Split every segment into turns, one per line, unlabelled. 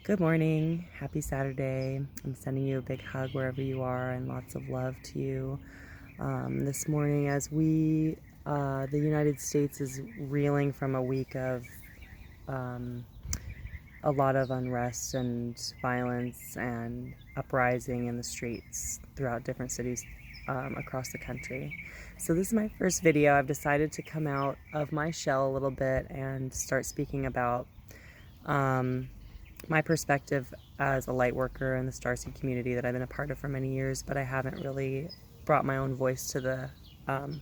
Good morning. Happy Saturday. I'm sending you a big hug wherever you are and lots of love to you. This morning, as the United States is reeling from a week of a lot of unrest and violence and uprising in the streets throughout different cities across the country. So this is my first video. I've decided to come out of my shell a little bit and start speaking about my perspective as a light worker in the starseed community that I've been a part of for many years, but I haven't really brought my own voice to the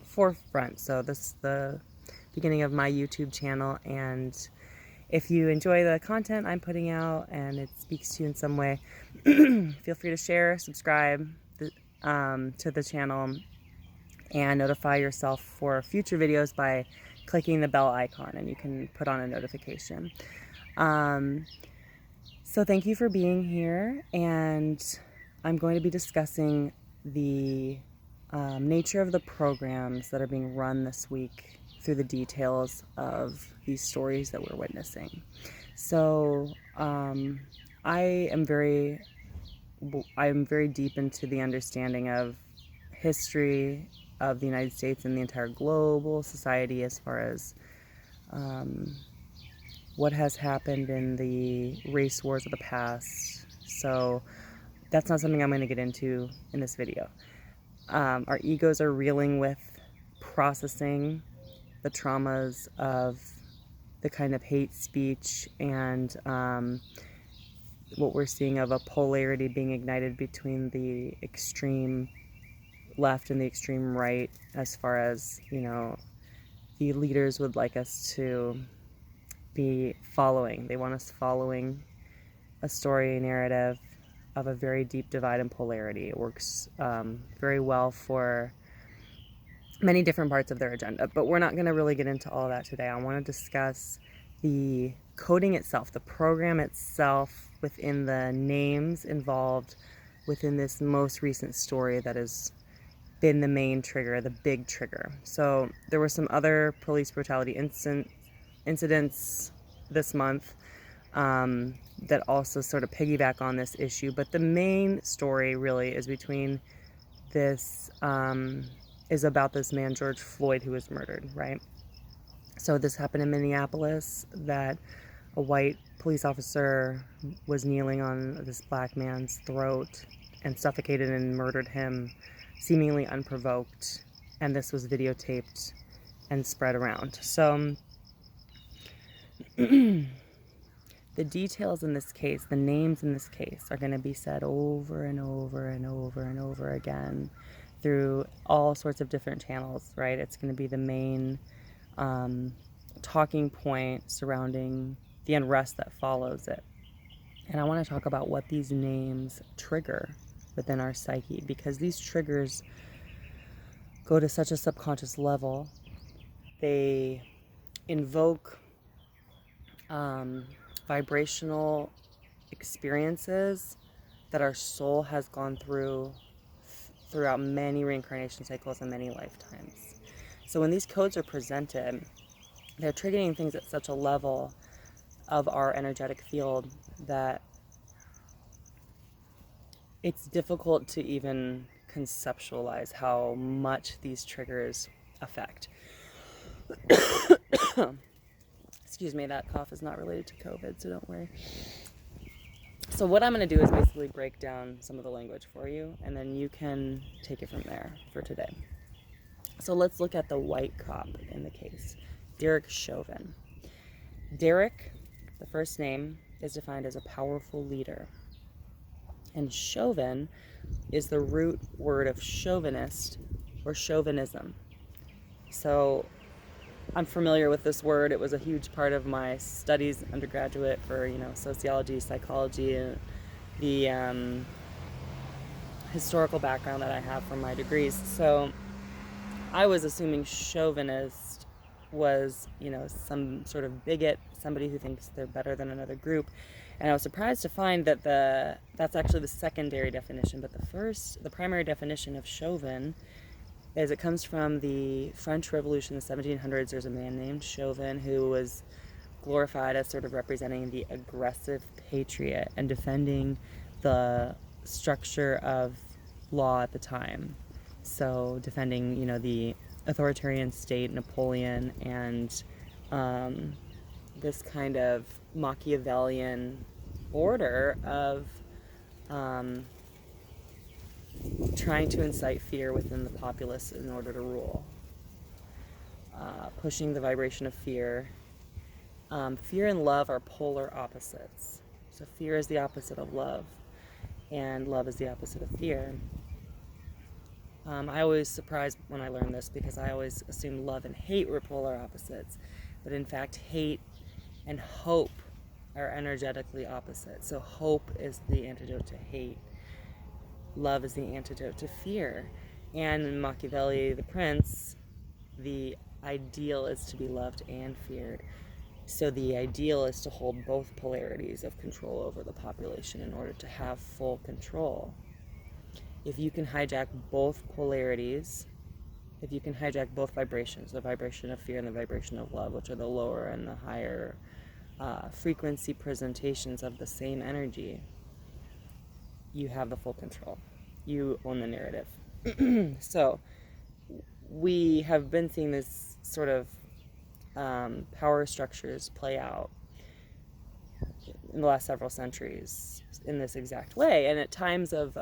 forefront. So this is the beginning of my YouTube channel, and if you enjoy the content I'm putting out and it speaks to you in some way, feel free to share, subscribe to the channel, and notify yourself for future videos by clicking the bell icon, and you can put on a notification. So thank you for being here, and I'm going to be discussing the nature of the programs that are being run this week through the details of these stories that we're witnessing. So I'm very deep into the understanding of history of the United States and the entire global society as far as what has happened in the race wars of the past. So that's not something I'm going to get into in this video. Our egos are reeling with processing the traumas of the kind of hate speech and what we're seeing of a polarity being ignited between the extreme left and the extreme right, as far as, you know, the leaders would like us to be following. They want us following a story narrative of a very deep divide and polarity. It works very well for many different parts of their agenda, but we're not going to really get into all that today. I want to discuss the coding itself, the program itself, within the names involved within this most recent story that has been the main trigger, the big trigger. So there were some other police brutality incidents this month that also sort of piggyback on this issue, but the main story really is between this is about this man George Floyd, who was murdered, right? So this happened in Minneapolis, that a white police officer was kneeling on this black man's throat and suffocated and murdered him seemingly unprovoked, and this was videotaped and spread around. So the details in this case, the names in this case, are going to be said over and over and over and over again through all sorts of different channels, right? It's going to be the main talking point surrounding the unrest that follows it. And I want to talk about what these names trigger within our psyche, because these triggers go to such a subconscious level. They invoke vibrational experiences that our soul has gone throughout many reincarnation cycles and many lifetimes. So when these codes are presented, they're triggering things at such a level of our energetic field that it's difficult to even conceptualize how much these triggers affect. Excuse me, that cough is not related to COVID, so don't worry. So what I'm going to do is basically break down some of the language for you, and then you can take it from there for today. So let's look at the white cop in the case, Derek Chauvin. Derek, the first name, is defined as a powerful leader. And Chauvin is the root word of chauvinist or chauvinism. So I'm familiar with this word. It was a huge part of my studies undergraduate for, sociology, psychology, and the historical background that I have from my degrees. So I was assuming chauvinist was, some sort of bigot, somebody who thinks they're better than another group. And I was surprised to find that that's actually the secondary definition. But the primary definition of Chauvin is it comes from the French Revolution in the 1700s. There's a man named Chauvin who was glorified as sort of representing the aggressive patriot and defending the structure of law at the time. So defending, you know, the authoritarian state, Napoleon, and this kind of Machiavellian order of trying to incite fear within the populace in order to rule. Pushing the vibration of fear. Fear and love are polar opposites. So fear is the opposite of love, and love is the opposite of fear. I always surprised when I learned this because I always assumed love and hate were polar opposites. But in fact, hate and hope are energetically opposite. So hope is the antidote to hate. Love is the antidote to fear. And in Machiavelli, the prince, the ideal is to be loved and feared. So the ideal is to hold both polarities of control over the population in order to have full control. If you can hijack both polarities, if you can hijack both vibrations, the vibration of fear and the vibration of love, which are the lower and the higher frequency presentations of the same energy, you have the full control. You own the narrative. So we have been seeing this sort of power structures play out in the last several centuries in this exact way. And at times of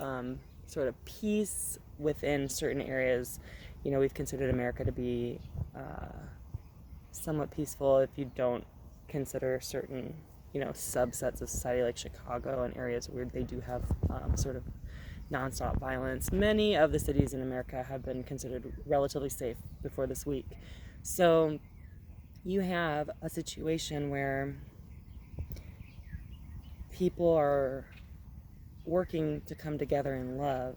sort of peace within certain areas, you know, we've considered America to be somewhat peaceful if you don't consider certain, you know, subsets of society like Chicago and areas where they do have sort of nonstop violence. Many of the cities in America have been considered relatively safe before this week. So you have a situation where people are working to come together in love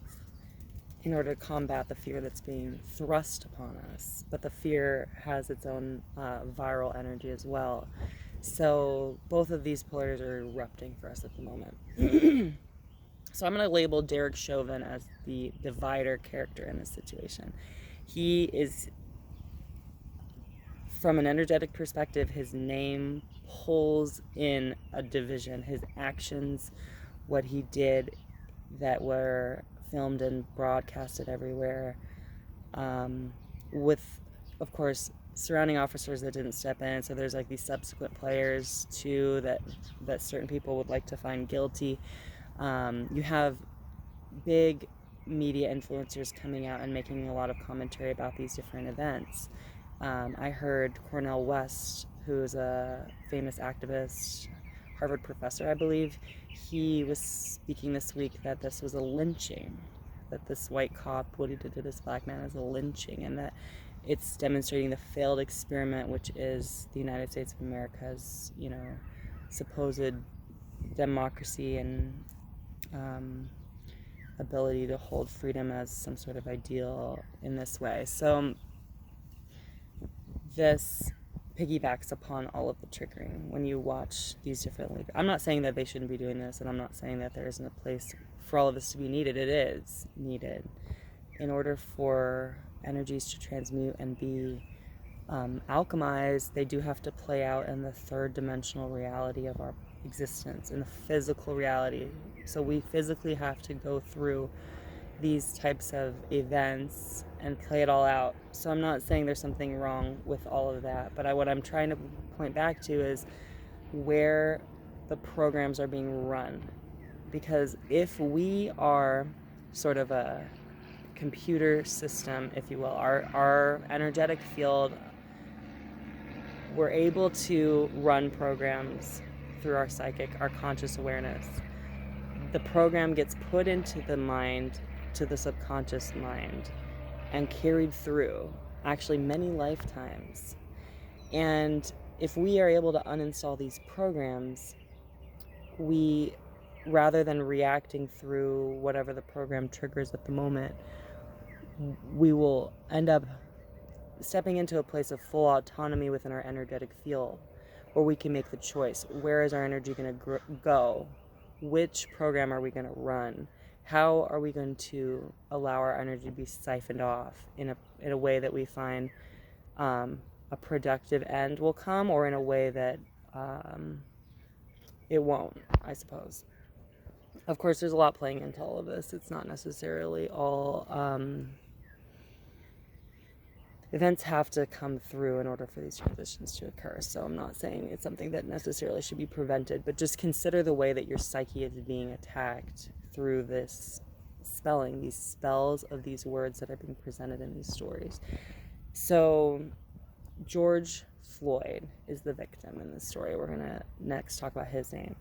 in order to combat the fear that's being thrust upon us. But the fear has its own viral energy as well. So both of these polarities are erupting for us at the moment. So I'm going to label Derek Chauvin as the divider character in this situation. He is, from an energetic perspective, his name pulls in a division. His actions, what he did that were filmed and broadcasted everywhere, with, of course, surrounding officers that didn't step in. So there's like these subsequent players too that certain people would like to find guilty. You have big media influencers coming out and making a lot of commentary about these different events. I heard Cornel West, who's a famous activist, Harvard professor, I believe, he was speaking this week that this was a lynching, that this white cop, what he did to this black man is a lynching, and that it's demonstrating the failed experiment, which is the United States of America's, you know, supposed democracy and ability to hold freedom as some sort of ideal in this way. So this piggybacks upon all of the triggering when you watch these different leaders. I'm not saying that they shouldn't be doing this, and I'm not saying that there isn't a place for all of this to be needed. It is needed in order for energies to transmute and be alchemized. They do have to play out in the third dimensional reality of our existence, in the physical reality. So we physically have to go through these types of events and play it all out. So I'm not saying there's something wrong with all of that, but what I'm trying to point back to is where the programs are being run. Because if we are sort of a computer system, if you will, our energetic field, we're able to run programs through our psychic, our conscious awareness. The program gets put into the mind, to the subconscious mind, and carried through actually many lifetimes. And if we are able to uninstall these programs, we, rather than reacting through whatever the program triggers at the moment, we will end up stepping into a place of full autonomy within our energetic field, where we can make the choice. Where is our energy going to go? Which program are we going to run? How are we going to allow our energy to be siphoned off in a way that we find a productive end will come, or in a way that it won't, I suppose. Of course, there's a lot playing into all of this. It's not necessarily all... events have to come through in order for these transitions to occur. So I'm not saying it's something that necessarily should be prevented, but just consider the way that your psyche is being attacked through this spelling, these spells of these words that are being presented in these stories. So George Floyd is the victim in this story. We're going to next talk about his name.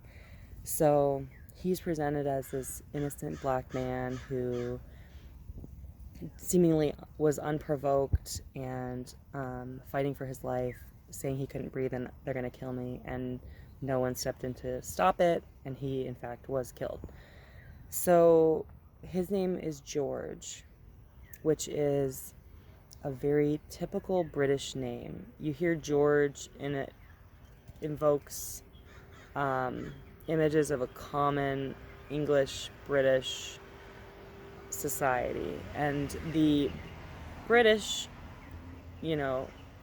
So he's presented as this innocent black man who seemingly was unprovoked and fighting for his life, saying he couldn't breathe and they're going to kill me, and no one stepped in to stop it, and he in fact was killed. So his name is George, which is a very typical British name. You hear George and it invokes images of a common English British society, and the British,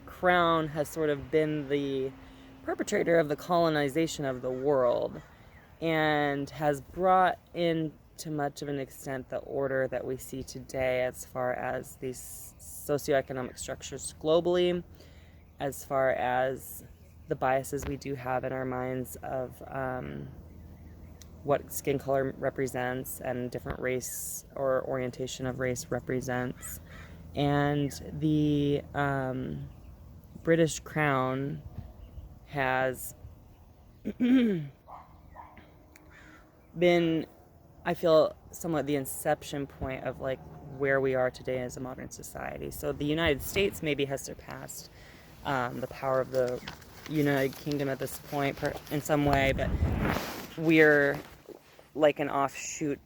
crown has sort of been the perpetrator of the colonization of the world and has brought in to much of an extent the order that we see today as far as these socioeconomic structures globally, as far as the biases we do have in our minds of what skin color represents and different race or orientation of race represents. And the British Crown has been, I feel, somewhat the inception point of like where we are today as a modern society. So the United States maybe has surpassed the power of the United Kingdom at this point in some way, but we're like an offshoot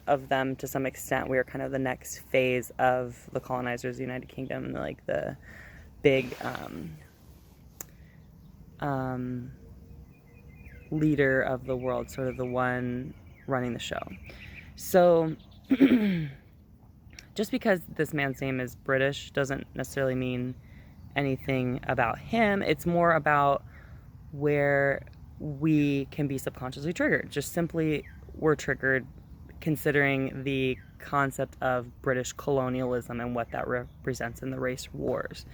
of them to some extent. We are kind of the next phase of the colonizers, the United Kingdom, and like the big leader of the world, sort of the one running the show. So just because this man's name is British doesn't necessarily mean anything about him. It's more about where we can be subconsciously triggered. Just simply, we're triggered considering the concept of British colonialism and what that represents in the race wars.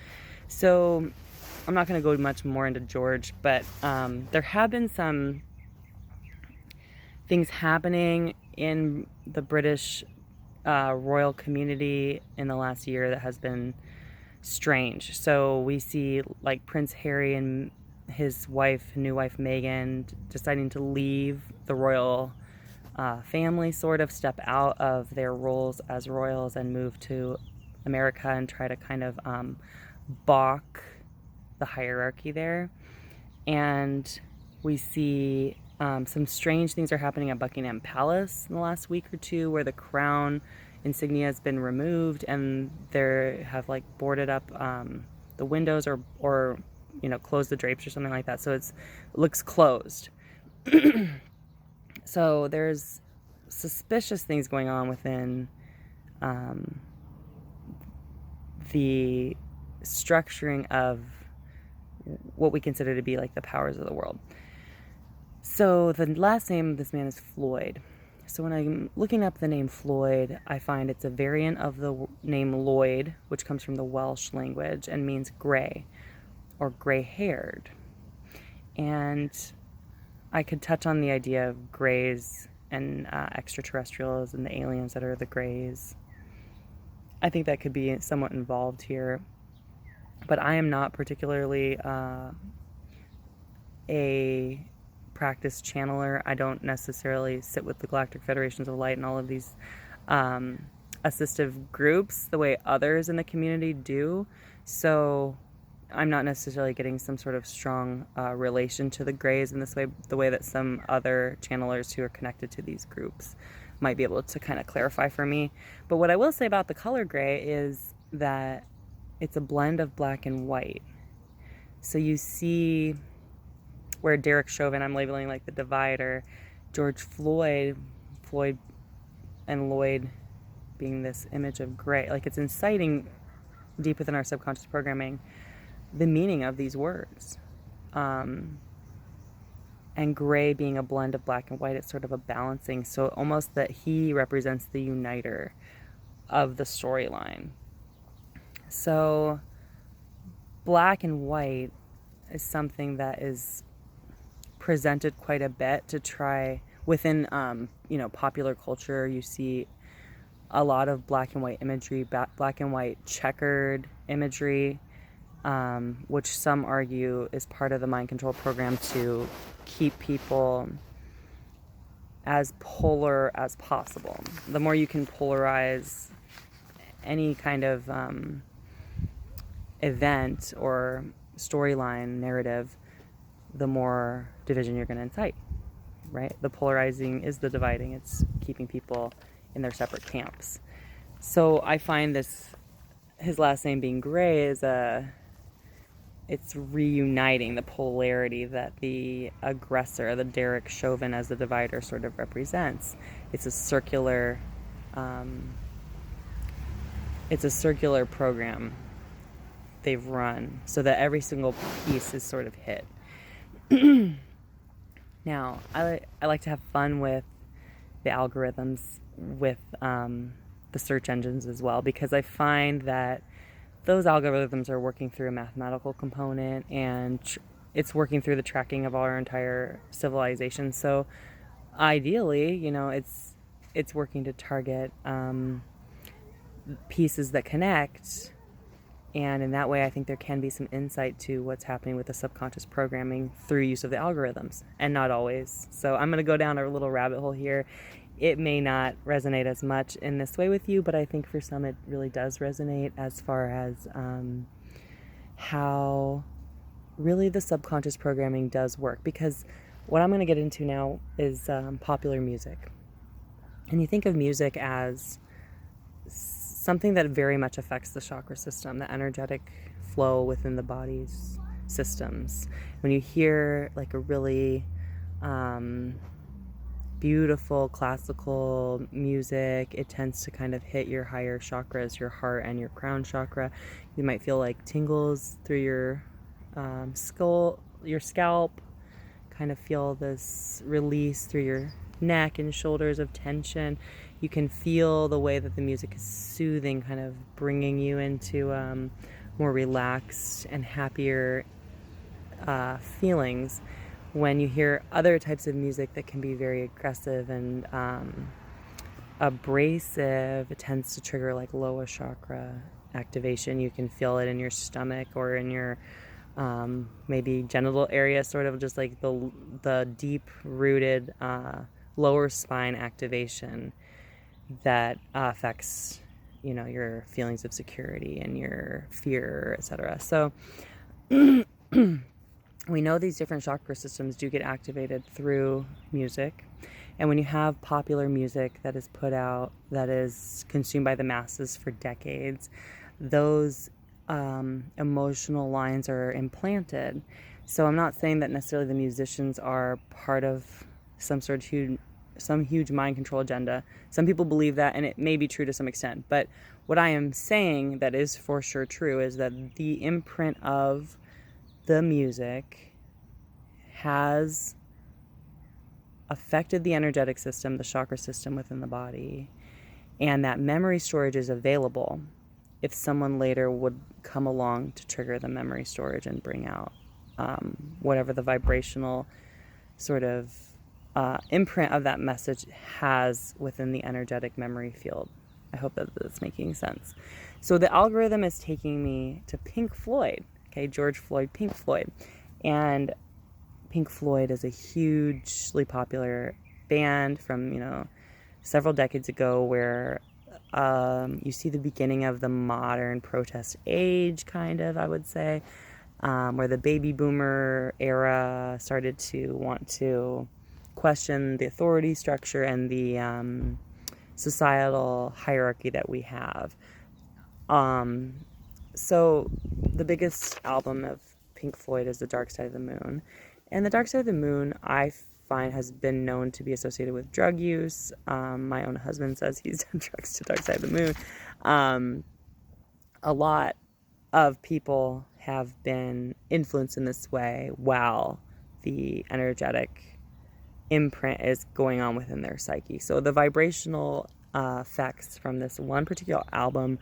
So I'm not going to go much more into George, but there have been some things happening in the British royal community in the last year that has been strange. So we see like Prince Harry and his new wife Meghan deciding to leave the royal family, sort of step out of their roles as royals and move to America and try to kind of balk the hierarchy there. And we see some strange things are happening at Buckingham Palace in the last week or two, where the crown insignia has been removed and they have like boarded up the windows or closed the drapes or something like that, so it looks closed. So there's suspicious things going on within the structuring of what we consider to be like the powers of the world. So the last name of this man is Floyd. So when I'm looking up the name Floyd, I find it's a variant of the name Lloyd, which comes from the Welsh language and means gray or gray-haired. And I could touch on the idea of grays and extraterrestrials and the aliens that are the grays. I think that could be somewhat involved here. But I am not particularly a practice channeler. I don't necessarily sit with the Galactic Federations of Light and all of these assistive groups the way others in the community do. So I'm not necessarily getting some sort of strong relation to the grays in this way, the way that some other channelers who are connected to these groups might be able to kind of clarify for me. But what I will say about the color gray is that it's a blend of black and white. So you see where Derek Chauvin, I'm labeling like the divider, George Floyd and Lloyd being this image of gray, like it's inciting deep within our subconscious programming the meaning of these words. and gray being a blend of black and white. It's sort of a balancing. So almost that he represents the uniter of the storyline. So black and white is something that is presented quite a bit to try within, popular culture. You see a lot of black and white imagery, black and white checkered imagery, which some argue is part of the mind control program to keep people as polar as possible. The more you can polarize any kind of event or storyline narrative, the more division you're going to incite, right? The polarizing is the dividing. It's keeping people in their separate camps. So I find his last name being Gray it's reuniting the polarity that the aggressor, the Derek Chauvin as the divider, sort of represents. It's a circular program they've run so that every single piece is sort of hit. Now, I like to have fun with the algorithms, with the search engines as well, because I find that those algorithms are working through a mathematical component, and it's working through the tracking of our entire civilization. So ideally, it's working to target pieces that connect, and in that way I think there can be some insight to what's happening with the subconscious programming through use of the algorithms, and not always. So I'm going to go down a little rabbit hole here. It may not resonate as much in this way with you, but I think for some it really does resonate, as far as how really the subconscious programming does work. Because what I'm going to get into now is popular music. And you think of music as something that very much affects the chakra system, the energetic flow within the body's systems. When you hear like a really beautiful classical music, it tends to kind of hit your higher chakras, your heart and your crown chakra. You might feel like tingles through your skull, your scalp, kind of feel this release through your neck and shoulders of tension. You can feel the way that the music is soothing, kind of bringing you into more relaxed and happier feelings. When you hear other types of music that can be very aggressive and abrasive, it tends to trigger like lower chakra activation. You can feel it in your stomach or in your maybe genital area, sort of just like the deep-rooted lower spine activation that affects, your feelings of security and your fear, etc. So we know these different chakra systems do get activated through music. And when you have popular music that is put out, that is consumed by the masses for decades, those emotional lines are implanted. So I'm not saying that necessarily the musicians are part of some huge mind control agenda. Some people believe that, and it may be true to some extent. But what I am saying that is for sure true is that the imprint of the music has affected the energetic system, the chakra system within the body, and that memory storage is available if someone later would come along to trigger the memory storage and bring out whatever the vibrational sort of imprint of that message has within the energetic memory field. I hope that that's making sense. So the algorithm is taking me to Pink Floyd, George Floyd, Pink Floyd. And Pink Floyd is a hugely popular band from, several decades ago, where you see the beginning of the modern protest age, kind of, I would say, where the baby boomer era started to want to question the authority structure and the societal hierarchy that we have. So the biggest album of Pink Floyd is The Dark Side of the Moon. And The Dark Side of the Moon, I find, has been known to be associated with drug use. My own husband says he's done drugs to Dark Side of the Moon. A lot of people have been influenced in this way while the energetic imprint is going on within their psyche. So the vibrational effects from this one particular album,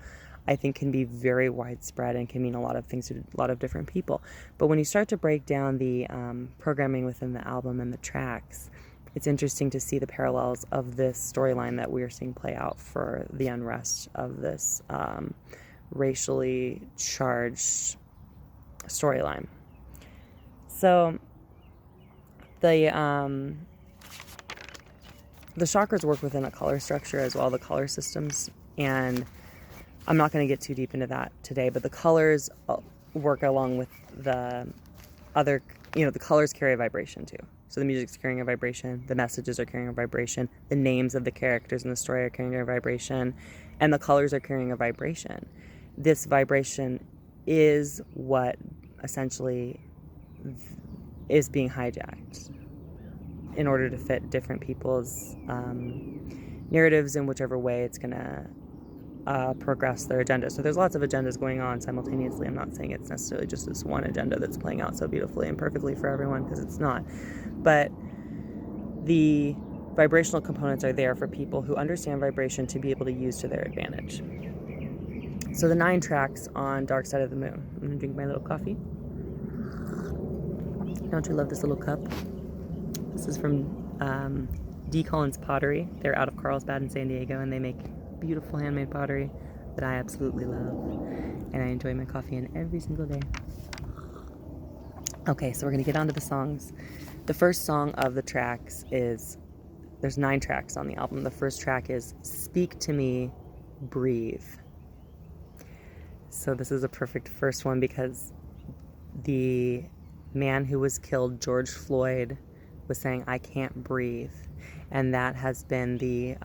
I think, can be very widespread and can mean a lot of things to a lot of different people. But when you start to break down the programming within the album and the tracks, it's interesting to see the parallels of this storyline that we are seeing play out for the unrest of this racially charged storyline. So the chakras work within a color structure as well, the color systems, and I'm not going to get too deep into that today, but the colors work along with the other, the colors carry a vibration too. So the music's carrying a vibration, the messages are carrying a vibration, the names of the characters in the story are carrying a vibration, and the colors are carrying a vibration. This vibration is what essentially is being hijacked in order to fit different people's narratives in whichever way it's going to progress their agenda. So there's lots of agendas going on simultaneously. I'm not saying it's necessarily just this one agenda that's playing out so beautifully and perfectly for everyone, because it's not. But the vibrational components are there for people who understand vibration to be able to use to their advantage. So the 9 tracks on Dark Side of the Moon. I'm going to drink my little coffee. Don't you love this little cup? This is from D. Collins Pottery. They're out of Carlsbad in San Diego, and they make beautiful handmade pottery that I absolutely love. And I enjoy my coffee in every single day. Okay, so we're going to get on to the songs. The first song of the tracks is, there's 9 tracks on the album. The first track is Speak to Me, Breathe. So this is a perfect first one because the man who was killed, George Floyd, was saying, I can't breathe. And that has been the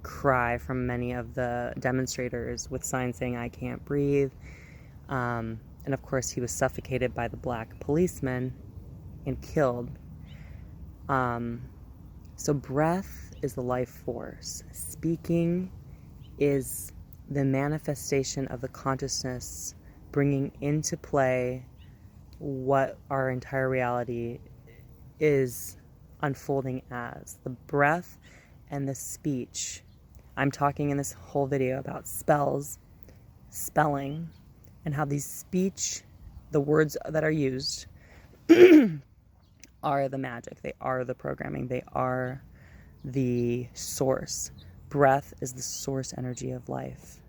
cry from many of the demonstrators with signs saying, I can't breathe. And of course, he was suffocated by the black policeman and killed. So breath is the life force. Speaking is the manifestation of the consciousness bringing into play what our entire reality is unfolding as. The breath and the speech. I'm talking in this whole video about spells, spelling, and how these speech, the words that are used, are the magic. They are the programming. They are the source. Breath is the source energy of life.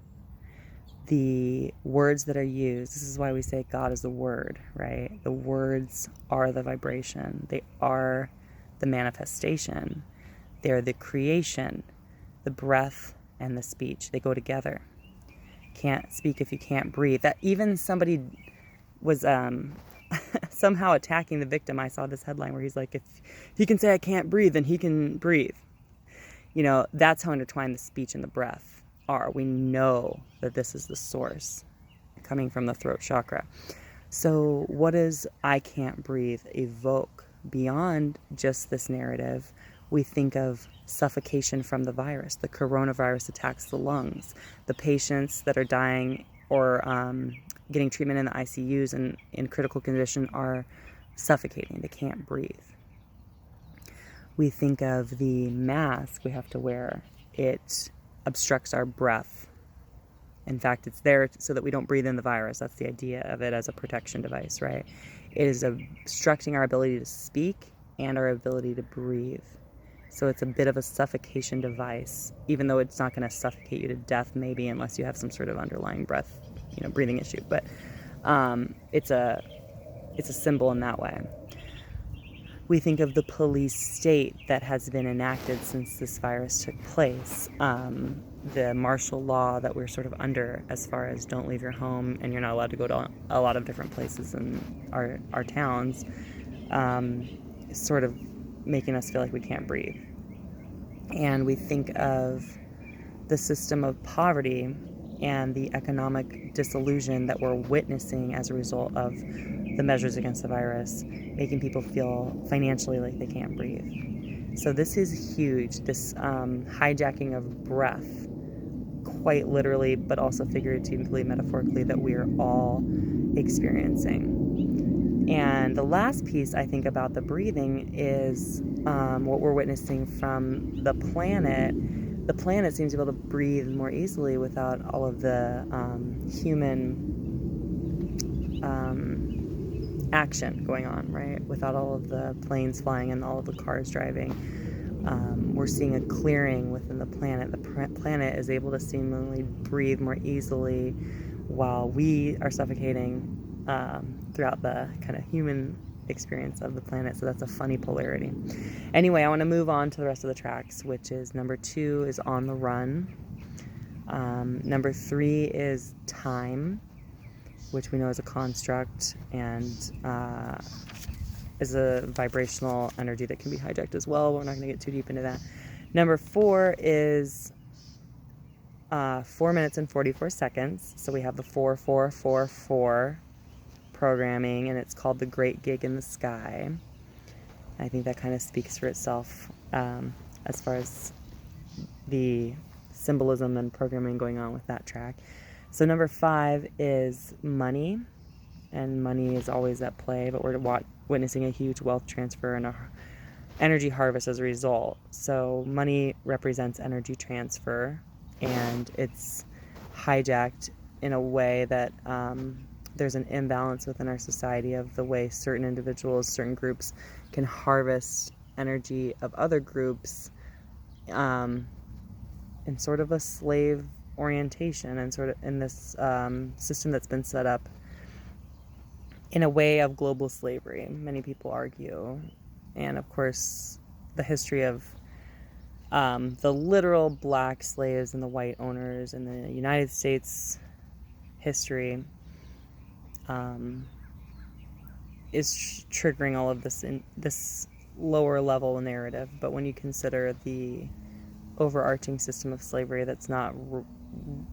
The words that are used, this is why we say God is the word, right? The words are the vibration. They are the manifestation. They're the creation. The breath and the speech, they go together. Can't speak if you can't breathe. That even somebody was somehow attacking the victim. I saw this headline where he's like, if he can say I can't breathe, then he can breathe. That's how intertwined the speech and the breath are. We know that this is the source coming from the throat chakra. So what does I can't breathe evoke beyond just this narrative? We think of suffocation from the virus. The coronavirus attacks the lungs. The patients that are dying or getting treatment in the ICUs and in critical condition are suffocating. They can't breathe. We think of the mask we have to wear. It obstructs our breath. In fact, it's there so that we don't breathe in the virus. That's the idea of it as a protection device, right? It is obstructing our ability to speak and our ability to breathe. So it's a bit of a suffocation device, even though it's not going to suffocate you to death, maybe, unless you have some sort of underlying breathing issue. But it's a symbol in that way. We think of the police state that has been enacted since this virus took place. The martial law that we're sort of under as far as don't leave your home and you're not allowed to go to a lot of different places in our towns, sort of making us feel like we can't breathe. And we think of the system of poverty and the economic disillusion that we're witnessing as a result of the measures against the virus, making people feel financially like they can't breathe. So this is huge, this hijacking of breath, quite literally, but also figuratively, metaphorically, that we are all experiencing. And the last piece I think about the breathing is what we're witnessing from the planet. The planet seems to be able to breathe more easily without all of the human action going on, right? Without all of the planes flying and all of the cars driving. We're seeing a clearing within the planet. The planet is able to seemingly breathe more easily while we are suffocating throughout the kind of human experience of the planet. So that's a funny polarity. Anyway, I want to move on to the rest of the tracks, which is number 2 is On the Run. Number 3 is Time, which we know is a construct and is a vibrational energy that can be hijacked as well. We're not going to get too deep into that. Number 4 is 4 minutes and 44 seconds. So we have the 4444 programming, and it's called The Great Gig in the Sky. I think that kind of speaks for itself as far as the symbolism and programming going on with that track. So number 5 is Money, and money is always at play, but we're witnessing a huge wealth transfer and a energy harvest as a result. So money represents energy transfer, and it's hijacked in a way that there's an imbalance within our society of the way certain individuals, certain groups can harvest energy of other groups in sort of a slave orientation, and sort of in this system that's been set up in a way of global slavery, many people argue. And of course, the history of the literal black slaves and the white owners in the United States history is triggering all of this in this lower level narrative. But when you consider the overarching system of slavery that's not,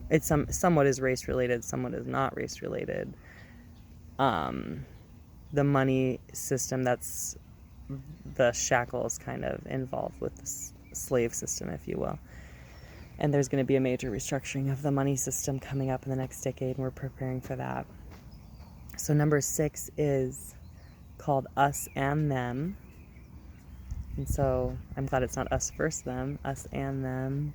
it's somewhat is race related, somewhat is not race related. The money system, that's the shackles kind of involved with this slave system, if you will. And there's going to be a major restructuring of the money system coming up in the next decade, and we're preparing for that. So number 6 is called Us and Them. And so I'm glad it's not us versus them, us and them,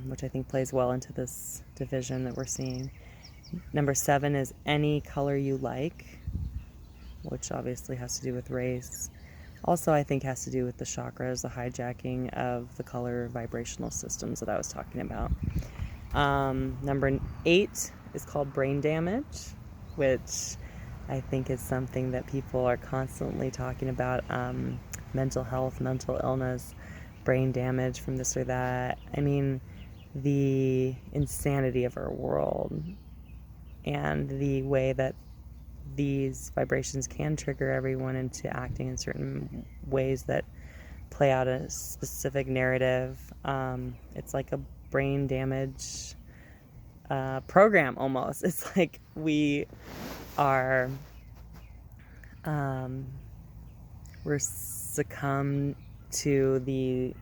which I think plays well into this division that we're seeing. Number 7 is Any Color You Like, which obviously has to do with race. Also, I think has to do with the chakras, the hijacking of the color vibrational systems that I was talking about. Number 8 is called Brain Damage, which I think is something that people are constantly talking about. Mental health, mental illness, brain damage from this or that. I mean, the insanity of our world and the way that these vibrations can trigger everyone into acting in certain ways that play out a specific narrative. It's like a brain damage program almost. It's like we are we're succumb to the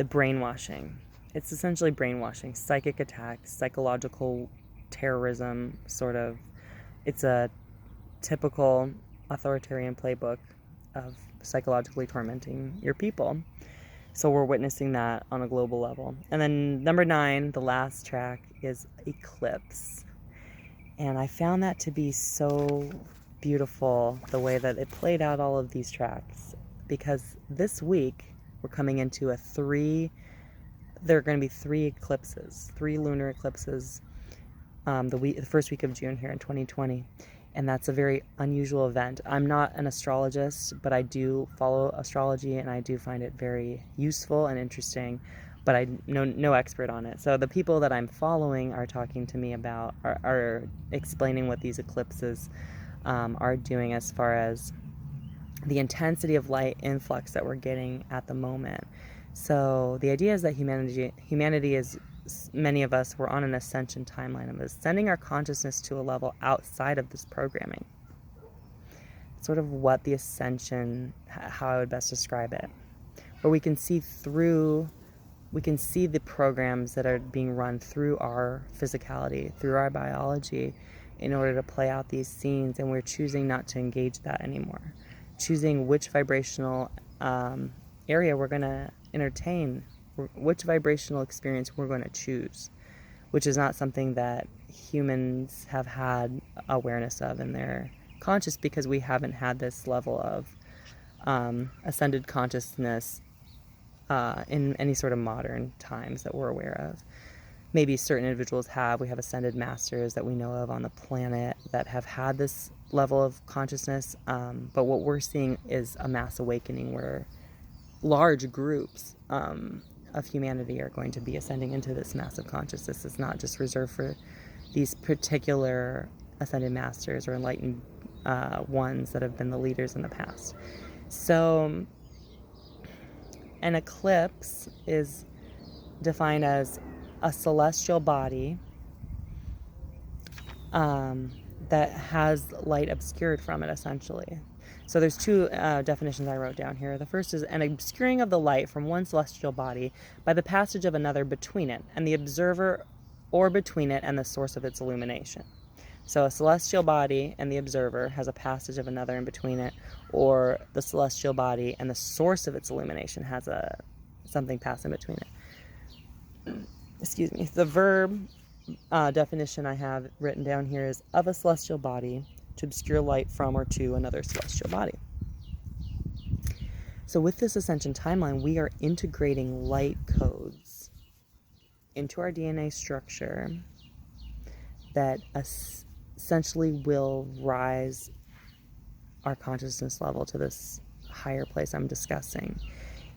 brainwashing. It's essentially brainwashing, psychic attacks, psychological terrorism, sort of. It's a typical authoritarian playbook of psychologically tormenting your people. So we're witnessing that on a global level. And then number 9, the last track, is Eclipse. And I found that to be so beautiful, the way that it played out all of these tracks. Because this week, we're coming into there are going to be 3 eclipses, 3 lunar eclipses, the first week of June here in 2020. And that's a very unusual event. I'm not an astrologist, but I do follow astrology, and I do find it very useful and interesting, but I'm no expert on it. So the people that I'm following are talking to me about, are explaining what these eclipses are doing as far as the intensity of light influx that we're getting at the moment. So the idea is that humanity is, many of us, we're on an ascension timeline of ascending our consciousness to a level outside of this programming. Sort of what the ascension, how I would best describe it, where we can see the programs that are being run through our physicality, through our biology, in order to play out these scenes, and we're choosing not to engage that anymore. Choosing which vibrational area we're going to entertain, which vibrational experience we're going to choose, which is not something that humans have had awareness of in their conscious, because we haven't had this level of ascended consciousness in any sort of modern times that we're aware of. Maybe certain individuals have. We have ascended masters that we know of on the planet that have had this level of consciousness, but what we're seeing is a mass awakening where large groups of humanity are going to be ascending into this massive consciousness. It's not just reserved for these particular ascended masters or enlightened ones that have been the leaders in the past. So an eclipse is defined as a celestial body that has light obscured from it, essentially. So there's two definitions I wrote down here. The first is an obscuring of the light from one celestial body by the passage of another between it and the observer, or between it and the source of its illumination. So a celestial body and the observer has a passage of another in between it, or the celestial body and the source of its illumination has something pass in between it. Excuse me. The verb definition I have written down here is of a celestial body, to obscure light from or to another celestial body. So with this ascension timeline, we are integrating light codes into our DNA structure that essentially will rise our consciousness level to this higher place I'm discussing.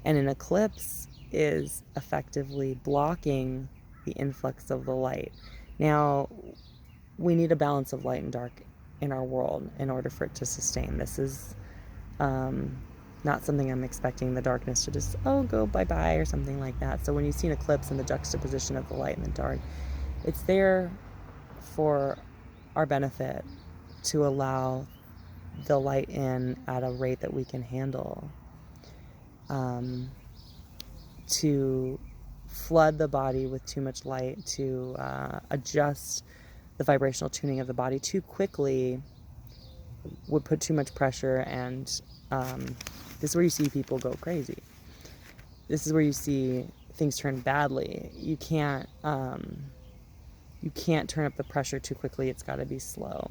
And an eclipse is effectively blocking the influx of the light. Now, we need a balance of light and dark in our world in order for it to sustain. This is not something I'm expecting the darkness to just, go bye-bye or something like that. So when you see an eclipse and the juxtaposition of the light and the dark, it's there for our benefit to allow the light in at a rate that we can handle, to flood the body with too much light, to adjust the vibrational tuning of the body too quickly would put too much pressure, and this is where you see people go crazy. This is where you see things turn badly. You can't turn up the pressure too quickly. It's got to be slow.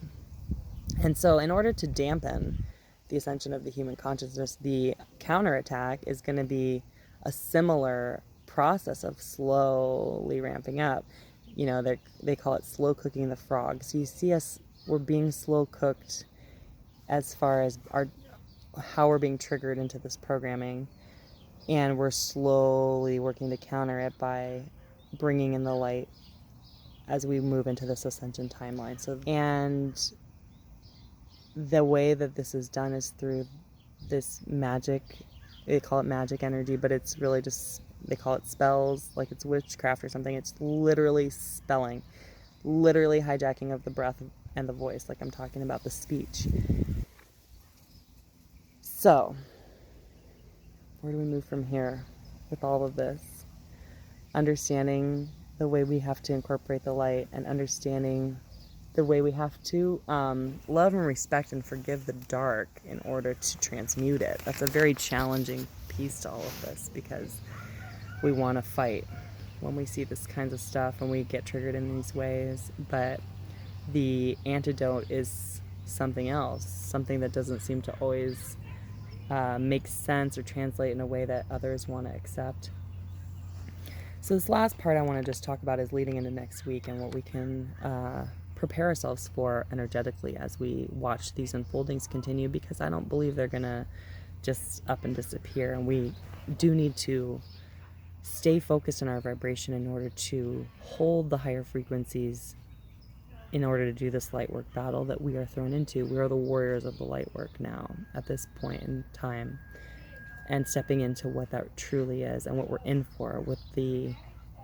And so in order to dampen the ascension of the human consciousness, the counterattack is going to be a similar process of slowly ramping up. You know, they call it slow cooking the frog. So you see we're being slow cooked as far as how we're being triggered into this programming, and we're slowly working to counter it by bringing in the light as we move into this ascension timeline. So, and the way that this is done is through this magic. They call it magic energy, but it's really just, they call it spells, like it's witchcraft or something. It's literally spelling, literally hijacking of the breath and the voice, like I'm talking about the speech. So, where do we move from here with all of this? Understanding the way we have to incorporate the light, and understanding the way we have to love and respect and forgive the dark in order to transmute it. That's a very challenging piece to all of this, because we want to fight when we see this kinds of stuff and we get triggered in these ways, but the antidote is something else, something that doesn't seem to always make sense or translate in a way that others want to accept. So this last part I want to just talk about is leading into next week and what we can prepare ourselves for energetically as we watch these unfoldings continue, because I don't believe they're going to just up and disappear, and we do need to stay focused on our vibration in order to hold the higher frequencies in order to do this light work battle that we are thrown into. We are the warriors of the light work now at this point in time, and stepping into what that truly is and what we're in for with the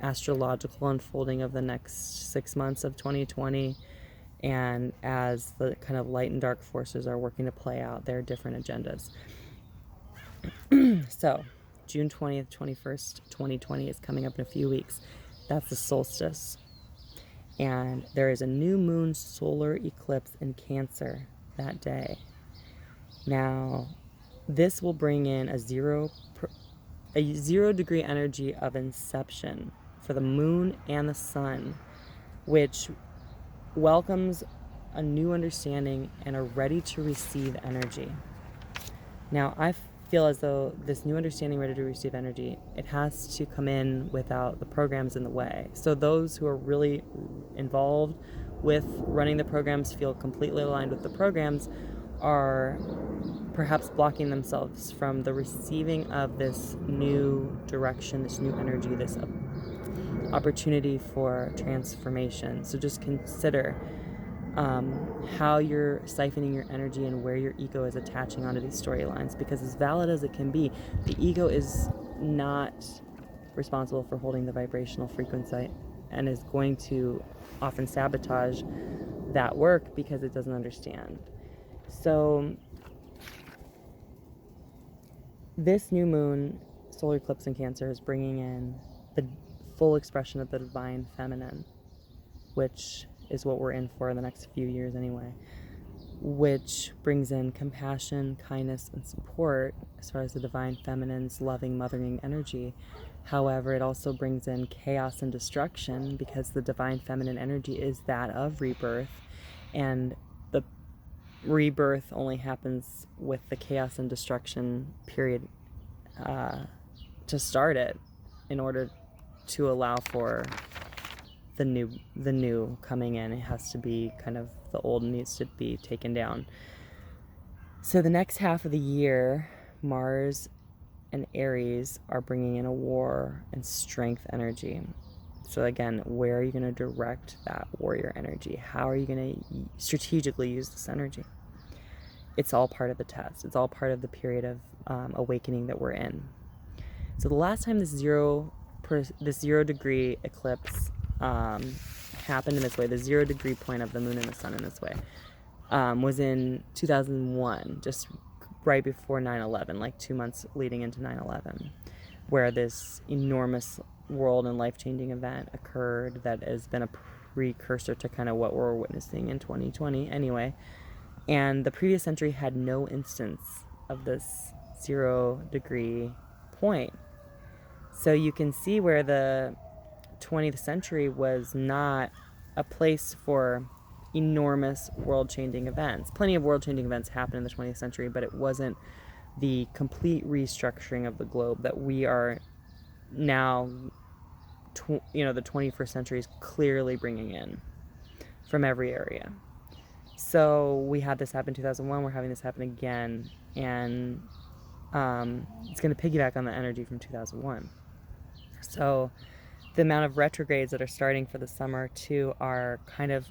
astrological unfolding of the next 6 months of 2020, and as the kind of light and dark forces are working to play out their different agendas. So June 20th, 21st, 2020 is coming up in a few weeks. That's the solstice. And there is a new moon solar eclipse in Cancer that day. Now, this will bring in a 0 degree energy of inception for the moon and the sun, which welcomes a new understanding and a ready to receive energy. Now, I feel as though this new understanding, ready to receive energy, it has to come in without the programs in the way. So those who are really involved with running the programs, feel completely aligned with the programs, are perhaps blocking themselves from the receiving of this new direction, this new energy, this opportunity for transformation. So just consider how you're siphoning your energy and where your ego is attaching onto these storylines, because as valid as it can be, the ego is not responsible for holding the vibrational frequency and is going to often sabotage that work because it doesn't understand. So this new moon solar eclipse in Cancer is bringing in the full expression of the divine feminine, which is what we're in for the next few years anyway, which brings in compassion, kindness, and support as far as the divine feminine's loving, mothering energy. However, it also brings in chaos and destruction, because the divine feminine energy is that of rebirth, and the rebirth only happens with the chaos and destruction period to start it, in order to allow for the new coming in. It has to be kind of, the old needs to be taken down. So the next half of the year, Mars and Aries are bringing in a war and strength energy. So again, where are you going to direct that warrior energy? How are you going to strategically use this energy? It's all part of the test. It's all part of the period of awakening that we're in. So the last time this 0 degree eclipse happened in this way, the 0 degree point of the moon and the sun in this way, was in 2001, just right before 9/11, like 2 months leading into 9/11, where this enormous world and life-changing event occurred that has been a precursor to kind of what we're witnessing in 2020 anyway. And the previous century had no instance of this 0 degree point. So you can see where the 20th century was not a place for enormous world-changing events. Plenty of world-changing events happened in the 20th century, but it wasn't the complete restructuring of the globe that we are now, the 21st century is clearly bringing in from every area. So we had this happen in 2001, we're having this happen again, and it's going to piggyback on the energy from 2001. So the amount of retrogrades that are starting for the summer too are kind of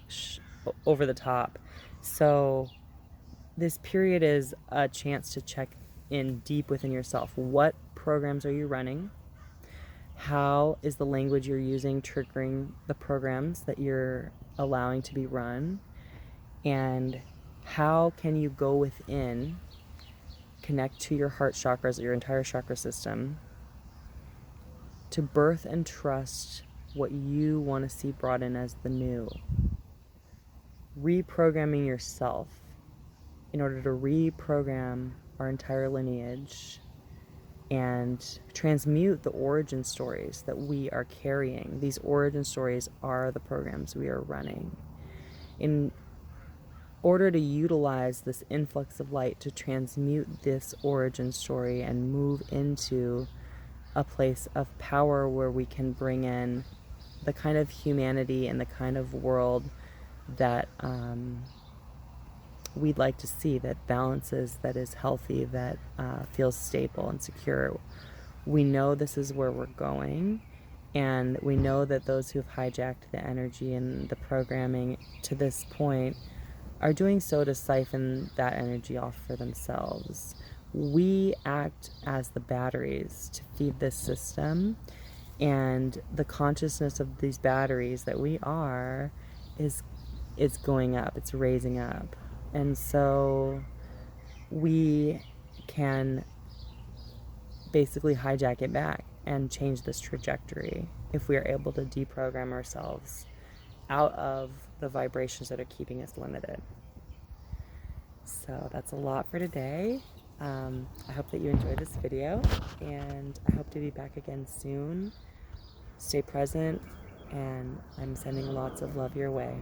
over the top. So this period is a chance to check in deep within yourself. What programs are you running? How is the language you're using triggering the programs that you're allowing to be run? And how can you go within, connect to your heart chakras, your entire chakra system, to birth and trust what you want to see brought in as the new? Reprogramming yourself in order to reprogram our entire lineage and transmute the origin stories that we are carrying. These origin stories are the programs we are running. In order to utilize this influx of light to transmute this origin story and move into a place of power where we can bring in the kind of humanity and the kind of world that we'd like to see, that balances, that is healthy, that feels stable and secure. We know this is where we're going, and we know that those who've hijacked the energy and the programming to this point are doing so to siphon that energy off for themselves. We act as the batteries to feed this system, and the consciousness of these batteries that we are is going up, it's raising up. And so we can basically hijack it back and change this trajectory if we are able to deprogram ourselves out of the vibrations that are keeping us limited. So that's a lot for today. I hope that you enjoyed this video, and I hope to be back again soon. Stay present, and I'm sending lots of love your way.